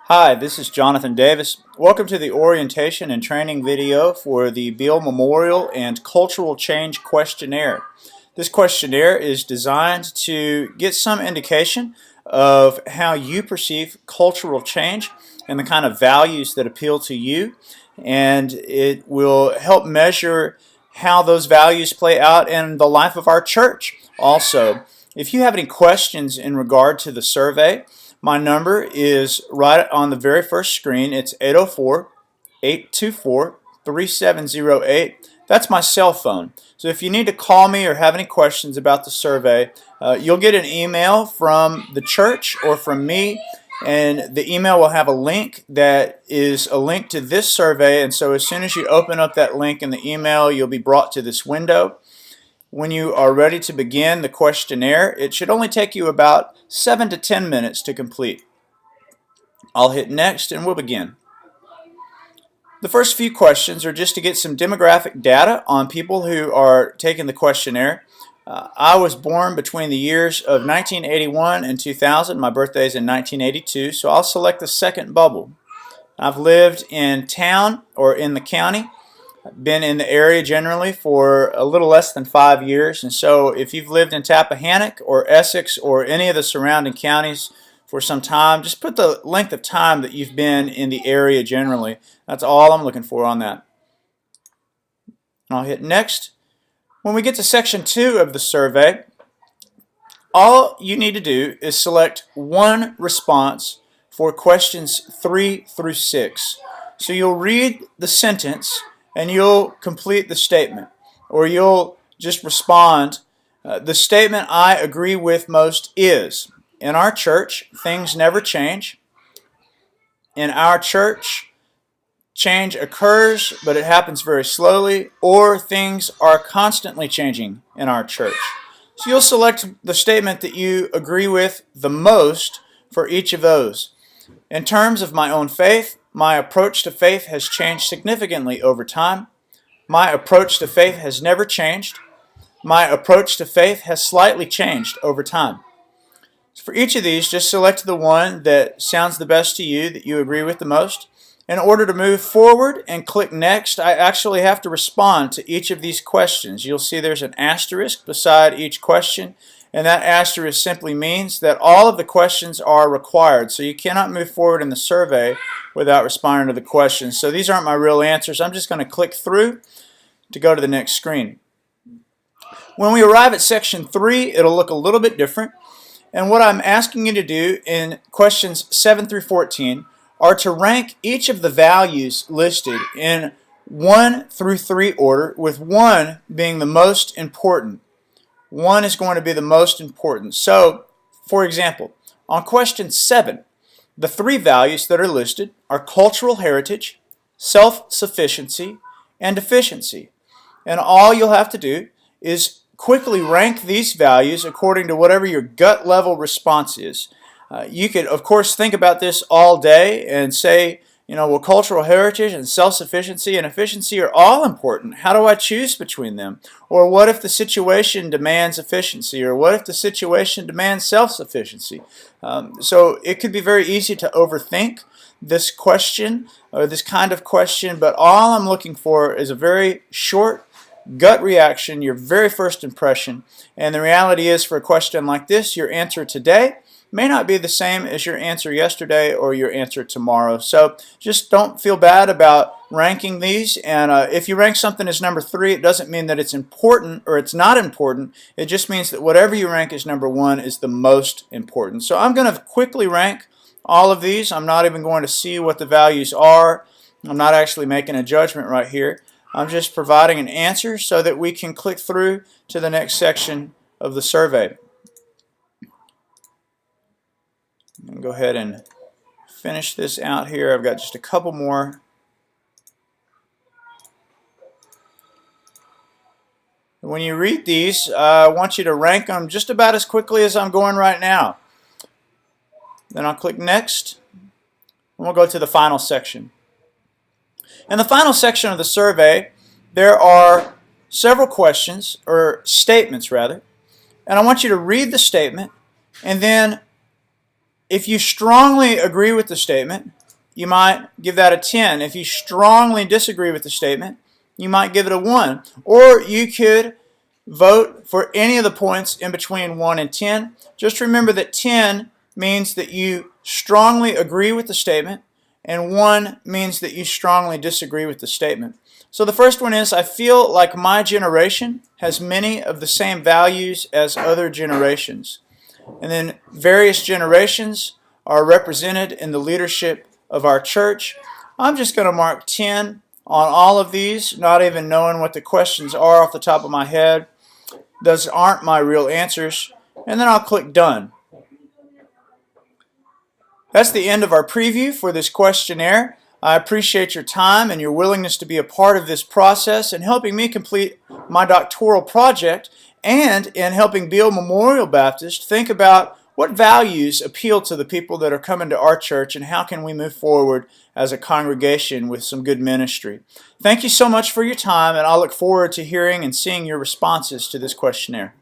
Hi, this is Jonathan Davis. Welcome to the orientation and training video for the Beale Memorial and Cultural Change Questionnaire. This questionnaire is designed to get some indication of how you perceive cultural change and the kind of values that appeal to you, and it will help measure how those values play out in the life of our church. Also, if you have any questions in regard to the survey, my number is right on the very first screen. It's 804-824-3708. That's my cell phone. So if you need to call me or have any questions about the survey, you'll get an email from the church or from me, and the email will have a link that is a link to this survey. And so as soon as you open up that link in the email, you'll be brought to this window. When you are ready to begin the questionnaire, it should only take you about 7 to 10 minutes to complete. I'll hit next and we'll begin. The first few questions are just to get some demographic data on people who are taking the questionnaire. I was born between the years of 1981 and 2000. My birthday is in 1982, so I'll select the second bubble. I've lived in town or in the county. Been in the area generally for a little less than 5 years, and so if you've lived in Tappahannock or Essex or any of the surrounding counties for some time, just put the length of time that you've been in the area generally. That's all I'm looking for on that. And I'll hit next. When we get to section 2 of the survey, all you need to do is select one response for questions 3 through 6. So you'll read the sentence and you'll complete the statement, or you'll just respond. The statement I agree with most is, in our church, things never change. In our church, change occurs, but it happens very slowly, or things are constantly changing in our church. So you'll select the statement that you agree with the most for each of those. In terms of my own faith, my approach to faith has changed significantly over time. My approach to faith has never changed. My approach to faith has slightly changed over time. So for each of these, just select the one that sounds the best to you, that you agree with the most. In order to move forward and click Next, I actually have to respond to each of these questions. You'll see there's an asterisk beside each question, and that asterisk simply means that all of the questions are required. So you cannot move forward in the survey without responding to the questions. So these aren't my real answers. I'm just going to click through to go to the next screen. When we arrive at section 3, it'll look a little bit different. And what I'm asking you to do in questions 7 through 14 are to rank each of the values listed in 1 through 3 order, with 1 being the most important. 1 is going to be the most important. So, for example, on question 7, the 3 values that are listed are cultural heritage, self-sufficiency, and efficiency. And all you'll have to do is quickly rank these values according to whatever your gut level response is. You could, of course, think about this all day and say, well, cultural heritage and self-sufficiency and efficiency are all important. How do I choose between them? Or what if the situation demands efficiency? Or what if the situation demands self-sufficiency? So it could be very easy to overthink this question or this kind of question, but all I'm looking for is a very short gut reaction, your very first impression. And the reality is, for a question like this, your answer today may not be the same as your answer yesterday or your answer tomorrow. So just don't feel bad about ranking these. And if you rank something as number 3, it doesn't mean that it's important or it's not important. It just means that whatever you rank as number 1 is the most important. So I'm going to quickly rank all of these. I'm not even going to see what the values are. I'm not actually making a judgment right here. I'm just providing an answer so that we can click through to the next section of the survey. I'm going to go ahead and finish this out here. I've got just a couple more. When you read these, I want you to rank them just about as quickly as I'm going right now. Then I'll click Next, and we'll go to the final section. In the final section of the survey, there are several questions, or statements rather, and I want you to read the statement, and then if you strongly agree with the statement, you might give that a 10. If you strongly disagree with the statement, you might give it a 1. Or you could vote for any of the points in between 1 and 10. Just remember that 10 means that you strongly agree with the statement, and 1 means that you strongly disagree with the statement. So the first one is, I feel like my generation has many of the same values as other generations. And then various generations are represented in the leadership of our church. I'm just going to mark 10 on all of these, not even knowing what the questions are off the top of my head. Those aren't my real answers. And then I'll click Done. That's the end of our preview for this questionnaire. I appreciate your time and your willingness to be a part of this process and helping me complete my doctoral project, and in helping Beale Memorial Baptist think about what values appeal to the people that are coming to our church and how can we move forward as a congregation with some good ministry. Thank you so much for your time, and I look forward to hearing and seeing your responses to this questionnaire.